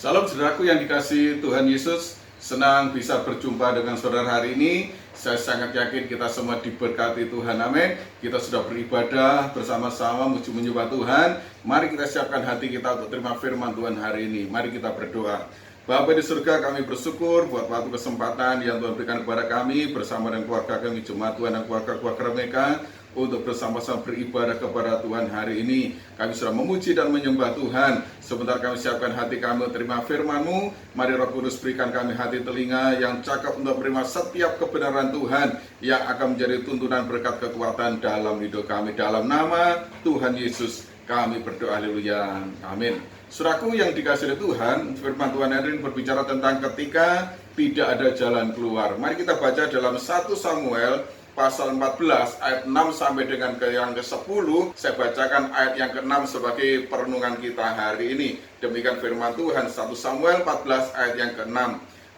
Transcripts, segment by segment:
Salam saudaraku yang dikasihi Tuhan Yesus. Senang bisa berjumpa dengan saudara hari ini. Saya sangat yakin kita semua diberkati Tuhan, amin. Kita sudah beribadah bersama-sama menyembah Tuhan. Mari kita siapkan hati kita untuk terima firman Tuhan hari ini. Mari kita berdoa. Bapa di surga, kami bersyukur buat waktu kesempatan yang Tuhan berikan kepada kami bersama dengan keluarga kami, jemaat Tuhan dan keluarga-keluarga mereka, untuk bersama-sama beribadah kepada Tuhan hari ini. Kami sudah memuji dan menyembah Tuhan. Sebentar kami siapkan hati kami untuk terima firman-Mu. Mari Roh Kudus berikan kami hati telinga yang cakap untuk menerima setiap kebenaran Tuhan yang akan menjadi tuntunan berkat kekuatan dalam hidup kami. Dalam nama Tuhan Yesus kami berdoa, haleluya, amin. Saudaraku yang dikasihi Tuhan, firman Tuhan hari ini berbicara tentang ketika tidak ada jalan keluar. Mari kita baca dalam 1 Samuel pasal 14 ayat 6 sampai dengan yang ke-10. Saya bacakan ayat yang ke-6 sebagai perenungan kita hari ini. Demikian firman Tuhan, 1 Samuel 14 ayat yang ke-6.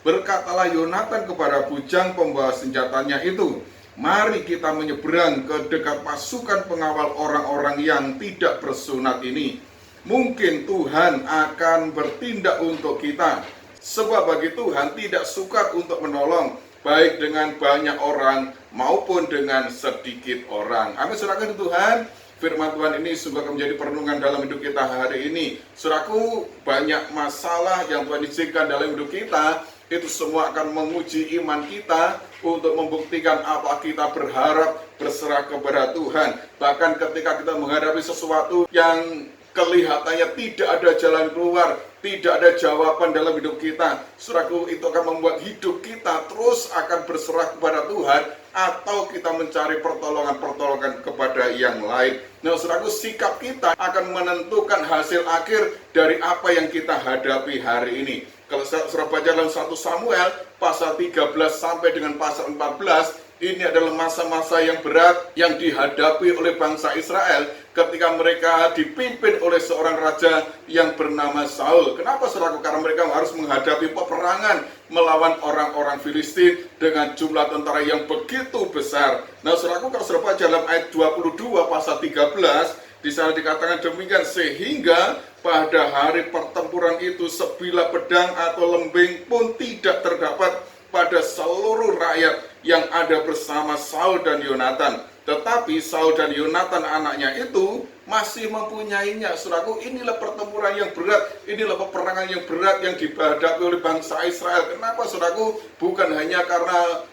Berkatalah Yonatan kepada bujang pembawa senjatanya itu, mari kita menyeberang ke dekat pasukan pengawal orang-orang yang tidak bersunat ini. Mungkin Tuhan akan bertindak untuk kita. Sebab bagi Tuhan tidak sukar untuk menolong, baik dengan banyak orang maupun dengan sedikit orang. Amin. Saudaraku Tuhan, firman Tuhan ini sungguh akan menjadi perenungan dalam hidup kita hari ini. Saudaraku, banyak masalah yang Tuhan izinkan dalam hidup kita, itu semua akan menguji iman kita untuk membuktikan apa kita berharap berserah kepada Tuhan. Bahkan ketika kita menghadapi sesuatu yang kelihatannya tidak ada jalan keluar, tidak ada jawaban dalam hidup kita, saudaraku, itu akan membuat hidup kita terus akan berserah kepada Tuhan, atau kita mencari pertolongan-pertolongan kepada yang lain. Nah, saudaraku, sikap kita akan menentukan hasil akhir dari apa yang kita hadapi hari ini. Kalau saudara baca dalam 1 Samuel pasal 13 sampai dengan pasal 14, ini adalah masa-masa yang berat yang dihadapi oleh bangsa Israel ketika mereka dipimpin oleh seorang raja yang bernama Saul. Kenapa saudaraku? Karena mereka harus menghadapi peperangan melawan orang-orang Filistin dengan jumlah tentara yang begitu besar. Nah saudaraku, kalau saudara baca dalam ayat 22 pasal 13, di sana dikatakan demikian, sehingga pada hari pertempuran itu sebilah pedang atau lembing pun tidak terdapat pada seluruh rakyat yang ada bersama Saul dan Yonatan. Tetapi Saul dan Yonatan anaknya itu masih mempunyainya. Saudaraku, inilah pertempuran yang berat, inilah peperangan yang berat yang dihadapi oleh bangsa Israel. Kenapa saudaraku? Bukan hanya karena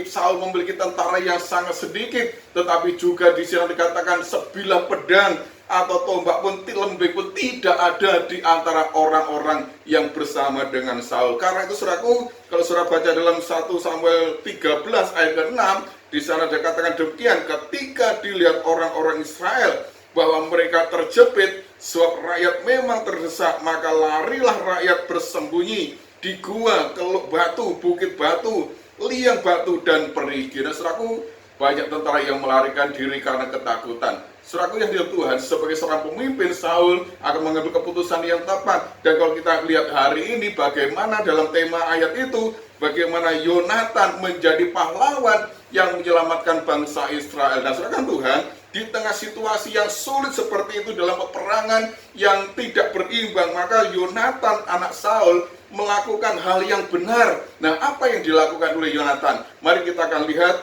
Saul memiliki tentara yang sangat sedikit, tetapi juga di sini dikatakan sebilah pedang atau tombak pun, lembing pun tidak ada di antara orang-orang yang bersama dengan Saul. Karena itu saudaraku, kalau saudara baca dalam 1 Samuel 13 ayat ke-6, di sana dikatakan demikian, ketika dilihat orang-orang Israel bahwa mereka terjepit, sebab rakyat memang terdesak, maka larilah rakyat bersembunyi di gua, keluk batu, bukit batu, liang batu, dan perigi. Nah saudaraku, banyak tentara yang melarikan diri karena ketakutan. Saudaraku yang di Tuhan, sebagai seorang pemimpin, Saul akan mengambil keputusan yang tepat. Dan kalau kita lihat hari ini bagaimana dalam tema ayat itu, bagaimana Yonatan menjadi pahlawan yang menyelamatkan bangsa Israel. Dan saudara Tuhan, di tengah situasi yang sulit seperti itu, dalam peperangan yang tidak berimbang, maka Yonatan anak Saul melakukan hal yang benar. Nah, apa yang dilakukan oleh Yonatan? Mari kita akan lihat.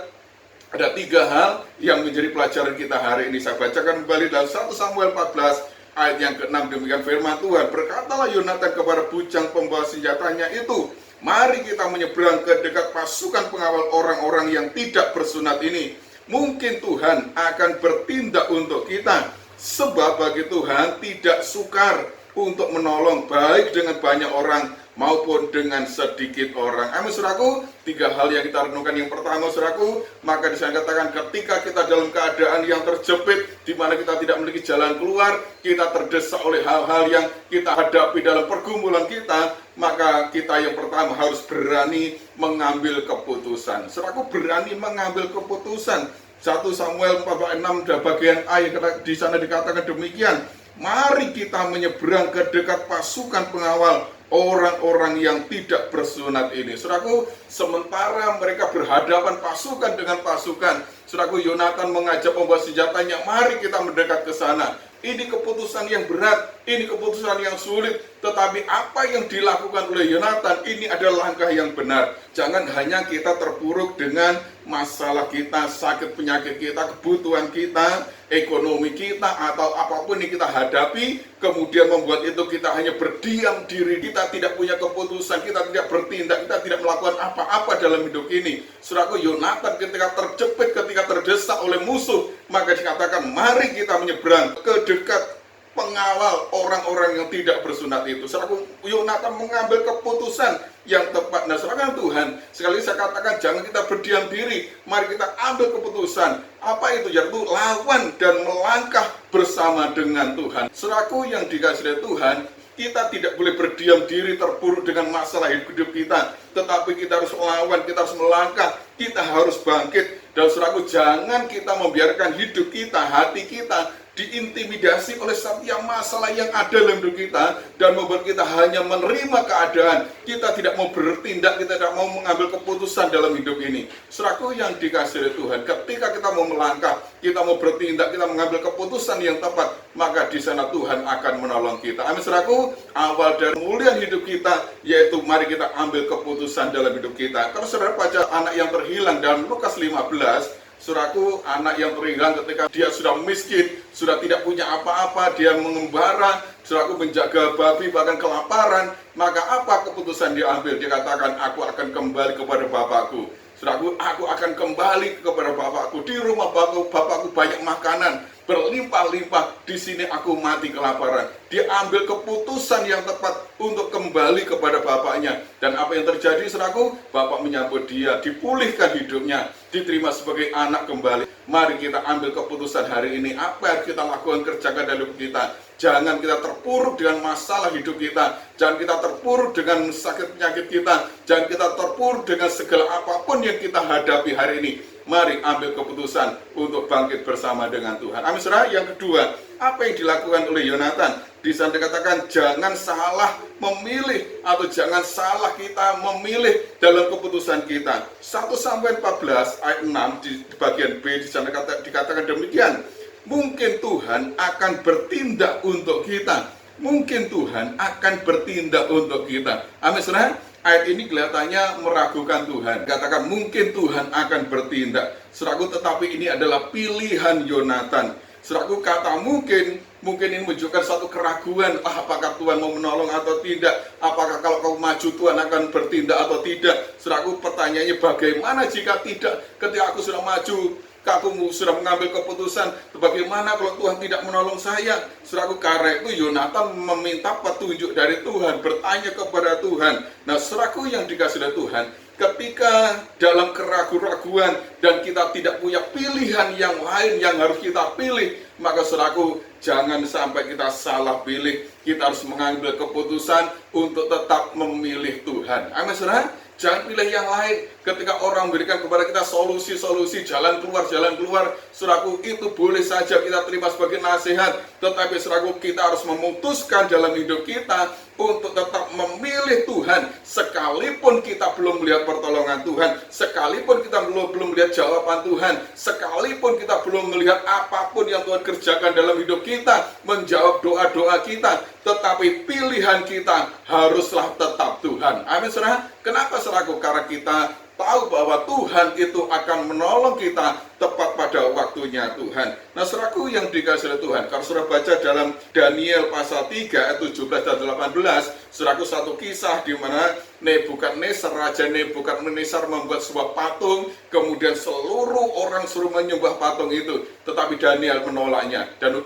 Ada 3 hal yang menjadi pelajaran kita hari ini. Saya bacakan kembali dalam 1 Samuel 14 ayat yang ke-6. Demikian firman Tuhan. Berkatalah Yonatan kepada bujang pembawa senjatanya itu, mari kita menyeberang ke dekat pasukan pengawal orang-orang yang tidak bersunat ini. Mungkin Tuhan akan bertindak untuk kita. Sebab bagi Tuhan tidak sukar untuk menolong, baik dengan banyak orang maupun dengan sedikit orang. Amin saudaraku. 3 hal yang kita renungkan. Yang pertama saudaraku, maka disana katakan ketika kita dalam keadaan yang terjepit, di mana kita tidak memiliki jalan keluar, kita terdesak oleh hal-hal yang kita hadapi dalam pergumulan kita, maka kita yang pertama harus berani mengambil keputusan. Saudaraku, berani mengambil keputusan. 1 Samuel 46 bagian A di sana dikatakan demikian, mari kita menyeberang ke dekat pasukan pengawal orang-orang yang tidak bersunat ini. Saudaraku, sementara mereka berhadapan pasukan dengan pasukan, saudaraku, Yonatan mengajak pembawa senjatanya, mari kita mendekat ke sana. Ini keputusan yang berat, ini keputusan yang sulit, tetapi apa yang dilakukan oleh Yonatan ini adalah langkah yang benar. Jangan hanya kita terpuruk dengan masalah kita, sakit penyakit kita, kebutuhan kita, ekonomi kita, atau apapun yang kita hadapi, kemudian membuat itu kita hanya berdiam diri, kita tidak punya keputusan, kita tidak bertindak, kita tidak melakukan apa-apa dalam hidup ini. Saudaraku, Yonatan ketika terjepit, ketika terdesak oleh musuh, maka dikatakan mari kita menyeberang ke dekat pengawal orang-orang yang tidak bersunat itu. Saudaraku, Yonatan mengambil keputusan yang tepat. Nah, saudara Tuhan, sekali saya katakan jangan kita berdiam diri, mari kita ambil keputusan. Apa itu? Yaitu lawan dan melangkah bersama dengan Tuhan. Saudaraku yang dikasihi oleh Tuhan, kita tidak boleh berdiam diri terpuruk dengan masalah hidup kita, tetapi kita harus melawan, kita harus melangkah, kita harus bangkit. Dan saudaraku, jangan kita membiarkan hidup kita, hati kita diintimidasi oleh setiap masalah yang ada dalam hidup kita dan membuat kita hanya menerima keadaan. Kita tidak mau bertindak, kita tidak mau mengambil keputusan dalam hidup ini. Saudaraku yang dikasihi oleh Tuhan, ketika kita mau melangkah, kita mau bertindak, kita mengambil keputusan yang tepat, maka di sana Tuhan akan menolong kita. Amin. Saudaraku, awal dari pemulihan hidup kita yaitu mari kita ambil keputusan dalam hidup kita. Kalau saudara baca anak yang terhilang dalam Lukas 15, saudaraku, anak yang terhilang ketika dia sudah miskin, sudah tidak punya apa-apa, dia mengembara, saudaraku, menjaga babi, bahkan kelaparan, maka apa keputusan dia ambil? Dia katakan, aku akan kembali kepada bapakku. Saudaraku, aku akan kembali kepada bapakku. Di rumah bapakku banyak makanan, berlimpah-limpah, di sini aku mati kelaparan. Dia ambil keputusan yang tepat untuk kembali kepada bapaknya. Dan apa yang terjadi, saudaraku? Bapak menyambut dia, dipulihkan hidupnya, diterima sebagai anak kembali. Mari kita ambil keputusan hari ini, apa yang kita lakukan, kerjakan dalam hidup kita. Jangan kita terpuruk dengan masalah hidup kita, jangan kita terpuruk dengan sakit penyakit kita, jangan kita terpuruk dengan segala apapun yang kita hadapi hari ini. Mari ambil keputusan untuk bangkit bersama dengan Tuhan. Amin. Saudara, yang kedua, apa yang dilakukan oleh Yonatan? Di sana dikatakan jangan salah memilih, atau jangan salah kita memilih dalam keputusan kita. 1 Samuel 14 ayat 6 di bagian B di sana dikatakan demikian. Mungkin Tuhan akan bertindak untuk kita. Mungkin Tuhan akan bertindak untuk kita. Amin, saudara. Ayat ini kelihatannya meragukan Tuhan. Katakan mungkin Tuhan akan bertindak. Saudaraku, tetapi ini adalah pilihan Yonatan. Saudaraku, kata mungkin ini menunjukkan satu keraguan. Apakah Tuhan mau menolong atau tidak? Apakah kalau kau maju Tuhan akan bertindak atau tidak? Saudaraku, pertanyaannya bagaimana jika tidak? Ketika aku sudah maju, aku sudah mengambil keputusan, bagaimana kalau Tuhan tidak menolong saya? Saudaraku, karena itu Yonatan meminta petunjuk dari Tuhan, bertanya kepada Tuhan. Nah, saudaraku yang dikasihi oleh Tuhan, ketika dalam keraguan-raguan dan kita tidak punya pilihan yang lain yang harus kita pilih, maka saudaraku, jangan sampai kita salah pilih. Kita harus mengambil keputusan untuk tetap memilih Tuhan. Amin, saudara. Jangan pilih yang lain. Ketika orang memberikan kepada kita solusi-solusi, jalan keluar, saudaraku, itu boleh saja kita terima sebagai nasihat. Tetapi saudaraku, kita harus memutuskan dalam hidup kita untuk tetap memilih Tuhan. Sekalipun kita belum melihat pertolongan Tuhan, sekalipun kita belum melihat jawaban Tuhan, sekalipun kita belum melihat apapun yang Tuhan kerjakan dalam hidup kita, menjawab doa-doa kita, tetapi pilihan kita haruslah tetap Tuhan. Amin, saudara. Kenapa, saudaraku? Karena kita tahu bahwa Tuhan itu akan menolong kita tepat pada waktunya Tuhan. Nah, saudaraku yang dikasihi oleh Tuhan, kalau saudara baca dalam Daniel pasal 3 ayat 17 dan 18, saudaraku, satu kisah di mana Raja Nebukadnezar membuat sebuah patung, kemudian seluruh orang suruh menyembah patung itu, tetapi Daniel menolaknya. Dan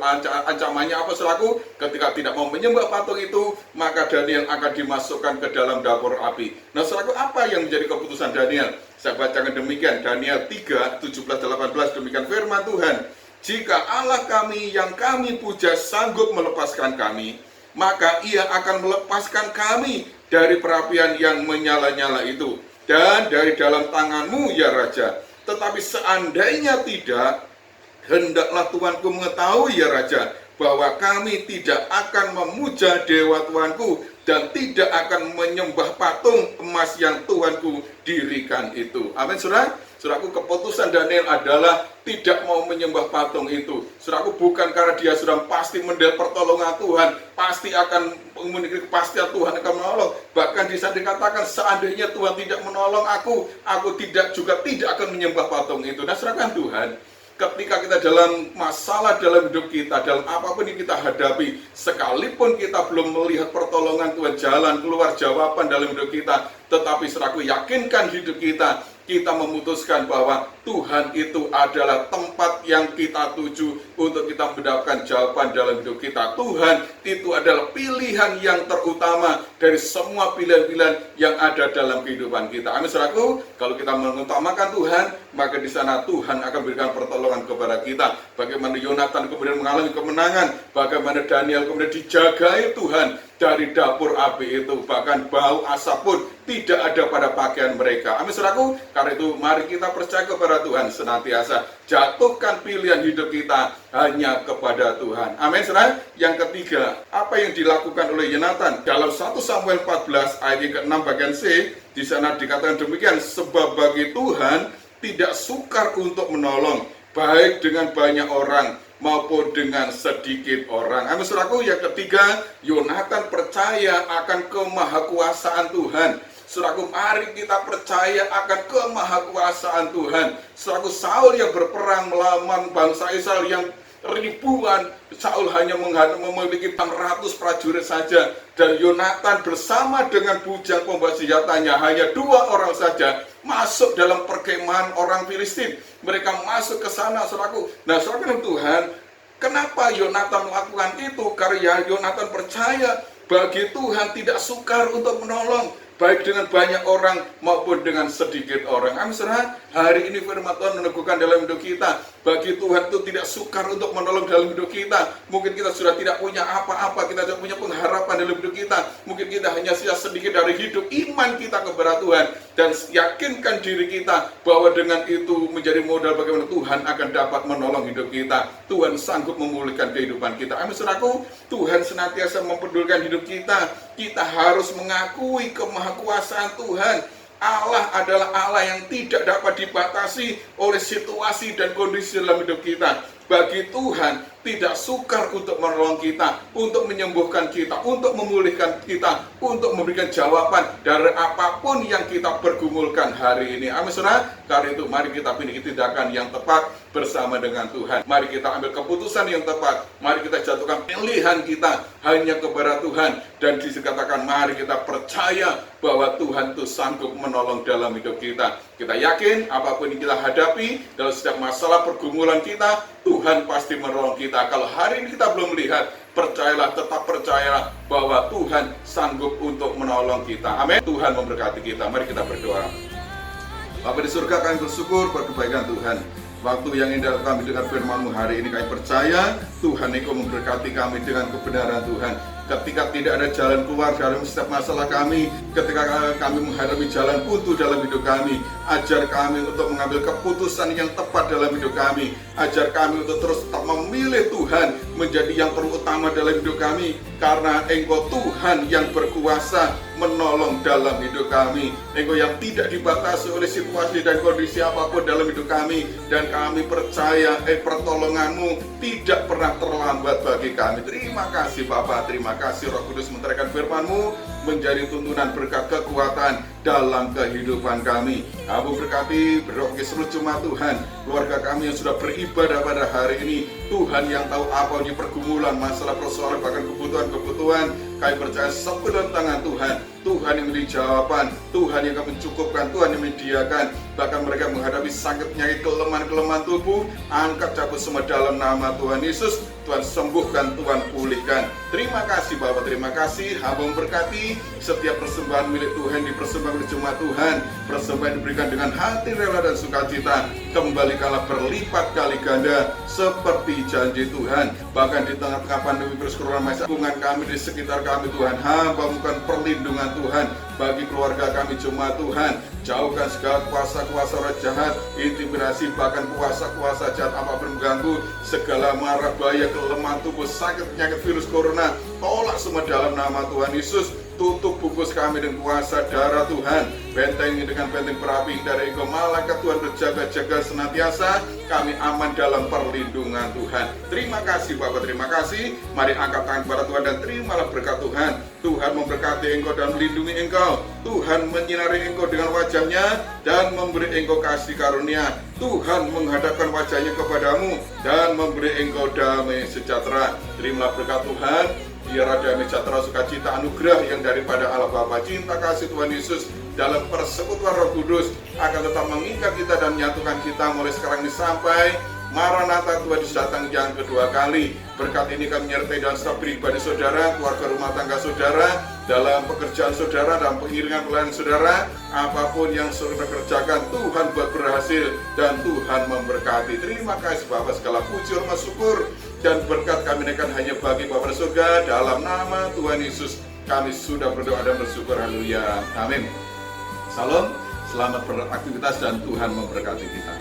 ancamannya apa, saudaraku? Ketika tidak mau menyembah patung itu, maka Daniel akan dimasukkan ke dalam dapur api. Nah, saudaraku, apa yang menjadi keputusan Daniel? Saya bacakan demikian, Daniel 3, 17-18, demikian firman Tuhan. Jika Allah kami yang kami puja sanggup melepaskan kami, maka ia akan melepaskan kami dari perapian yang menyala-nyala itu, dan dari dalam tanganmu, ya Raja. Tetapi seandainya tidak, hendaklah Tuanku mengetahui, ya Raja, bahwa kami tidak akan memuja dewa Tuanku dan tidak akan menyembah patung emas yang Tuhanku dirikan itu. Amin, saudara. Saudaraku, keputusan Daniel adalah tidak mau menyembah patung itu. Saudaraku, bukan karena dia sudah pasti mendapat pertolongan Tuhan, pasti akan memiliki kepastian Tuhan akan menolong. Bahkan bisa dikatakan seandainya Tuhan tidak menolong aku tidak akan menyembah patung itu. Nah, saudaraku Tuhan, ketika kita dalam masalah dalam hidup kita, dalam apapun yang kita hadapi, sekalipun kita belum melihat pertolongan Tuhan, jalan keluar, jawaban dalam hidup kita, tetapi saudaraku, yakinkan hidup kita memutuskan bahwa Tuhan itu adalah tempat yang kita tuju untuk kita mendapatkan jawaban dalam hidup kita. Tuhan itu adalah pilihan yang terutama dari semua pilihan-pilihan yang ada dalam kehidupan kita. Amin, saudaraku. Kalau kita mengutamakan Tuhan, maka di sana Tuhan akan berikan pertolongan kepada kita. Bagaimana Yonatan kemudian mengalami kemenangan, bagaimana Daniel kemudian dijagai Tuhan dari dapur api itu, bahkan bau asap pun tidak ada pada pakaian mereka. Amin, saudaraku. Karena itu mari kita percaya kepada Tuhan, senantiasa jatuhkan pilihan hidup kita hanya kepada Tuhan. Amin, saudara. Yang ketiga, apa yang dilakukan oleh Yonatan dalam 1 Samuel 14 ayat ke-6 bagian C, di sana dikatakan demikian, sebab bagi Tuhan tidak sukar untuk menolong, baik dengan banyak orang maupun dengan sedikit orang. Amin, saudaraku. Yang ketiga, Yonatan percaya akan kemahakuasaan Tuhan. Saudaraku, mari kita percaya akan kemahakuasaan Tuhan. Saudaraku, Saul yang berperang melawan bangsa Israel yang ribuan, Saul hanya memiliki 400 prajurit saja, dan Yonatan bersama dengan bujang pembawa senjatanya hanya 2 orang saja masuk dalam perkemahan orang Filistin. Mereka masuk ke sana, saudaraku. Nah, saudaraku Tuhan, kenapa Yonatan melakukan itu? Karena Yonatan percaya bagi Tuhan tidak sukar untuk menolong, baik dengan banyak orang maupun dengan sedikit orang. Amin, saudara. Hari ini firman Tuhan meneguhkan dalam hidup kita, bagi Tuhan itu tidak sukar untuk menolong dalam hidup kita. Mungkin kita sudah tidak punya apa-apa, kita tidak punya pengharapan dalam hidup kita. Mungkin kita hanya sisa sedikit dari hidup iman kita kepada Tuhan, dan yakinkan diri kita bahwa dengan itu menjadi modal bagaimana Tuhan akan dapat menolong hidup kita. Tuhan sanggup memulihkan kehidupan kita. Amin, saudaraku. Tuhan senantiasa mempedulikan hidup kita. Kita harus mengakui kemahakuasaan Tuhan. Allah adalah Allah yang tidak dapat dibatasi oleh situasi dan kondisi dalam hidup kita. Bagi Tuhan tidak sukar untuk menolong kita, untuk menyembuhkan kita, untuk memulihkan kita, untuk memberikan jawaban dari apapun yang kita pergumulkan hari ini. Amin, saudara. Karena itu mari kita pilih tindakan yang tepat bersama dengan Tuhan. Mari kita ambil keputusan yang tepat. Mari kita jatuhkan pilihan kita hanya kepada Tuhan. Dan dikatakan mari kita percaya bahwa Tuhan itu sanggup menolong dalam hidup kita. Kita yakin apapun yang kita hadapi dalam setiap masalah pergumulan kita, Tuhan pasti menolong kita. Kalau hari ini kita belum melihat, percayalah, tetap percayalah bahwa Tuhan sanggup untuk menolong kita. Amin. Tuhan memberkati kita. Mari kita berdoa. Bapa di surga, kami bersyukur pada kebaikan Tuhan. Waktu yang indah kami dengan firman-Mu hari ini, kami percaya Tuhan Engkau memberkati kami dengan kebenaran Tuhan. Ketika tidak ada jalan keluar dalam setiap masalah kami, ketika kami menghadapi jalan buntu dalam hidup kami, ajar kami untuk mengambil keputusan yang tepat dalam hidup kami. Ajar kami untuk terus tetap memilih Tuhan menjadi yang terutama dalam hidup kami, karena Engkau Tuhan yang berkuasa menolong dalam hidup kami. Engkau yang tidak dibatasi oleh situasi dan kondisi apapun dalam hidup kami, dan kami percaya pertolongan-Mu tidak pernah terlambat bagi kami. Terima kasih Bapa, terima kasih Roh Kudus menerangkan firman-Mu menjadi tuntunan berkat kekuatan dalam kehidupan kami. Kamu berkati berdoa seluruh jemaat Tuhan, keluarga kami yang sudah beribadah pada hari ini. Tuhan yang tahu apa yang pergumulan, masalah, persoalan, bahkan kebutuhan-kebutuhan, kami percaya sepenuhnya tangan Tuhan. Tuhan yang memberi jawaban, Tuhan yang akan mencukupkan, Tuhan yang menyediakan. Bahkan mereka menghadapi sakit, penyakit, kelemahan tubuh, angkat cabut semua dalam nama Tuhan Yesus. Tuhan sembuhkan, Tuhan pulihkan. Terima kasih Bapak, terima kasih. Hamba memberkati setiap persembahan milik Tuhan dipersembahkan oleh jemaat Tuhan. Persembahan diberikan dengan hati rela dan sukacita. Kembalikanlah berlipat kali ganda seperti janji Tuhan. Bahkan di tengah-tengah pandemi virus corona, lingkungan kami, di sekitar kami Tuhan, hamba bukan perlindungan Tuhan bagi keluarga kami jemaat Tuhan. Jauhkan segala kuasa-kuasa roh jahat, intimidasi, bahkan kuasa-kuasa jahat apapun mengganggu, segala marah, bahaya, kelemahan tubuh, sakit, penyakit, virus corona, tolak semua dalam nama Tuhan Yesus. Tutup bungkus kami dengan kuasa darah Tuhan. Bentengi dengan benteng perapi dari Engkau. Malaikat Tuhan berjaga-jaga senantiasa. Kami aman dalam perlindungan Tuhan. Terima kasih Bapak, terima kasih. Mari angkat tangan kepada Tuhan dan terimalah berkat Tuhan. Tuhan memberkati Engkau dan melindungi Engkau. Tuhan menyinari Engkau dengan wajahnya dan memberi Engkau kasih karunia. Tuhan menghadapkan wajahnya kepadamu dan memberi Engkau damai sejahtera. Terimalah berkat Tuhan. Biar damai sejahtera, sukacita, anugerah yang daripada Allah Bapa, cinta kasih Tuhan Yesus dalam persekutuan Roh Kudus akan tetap mengikat kita dan menyatukan kita mulai sekarang ini sampai Maranatha, Tuhan Yesus datang yang kedua kali. Berkat ini kami menyertai dalam setiap pribadi saudara, keluarga rumah tangga saudara, dalam pekerjaan saudara, dalam pengiringan pelayanan saudara. Apapun yang saudara kerjakan, Tuhan buat berhasil dan Tuhan memberkati. Terima kasih Bapak, segala puji, hormat, syukur dan berkat kami naikkan hanya bagi Bapa di surga. Dalam nama Tuhan Yesus kami sudah berdoa dan bersyukur. Haleluya, amin. Salam, selamat beraktivitas dan Tuhan memberkati kita.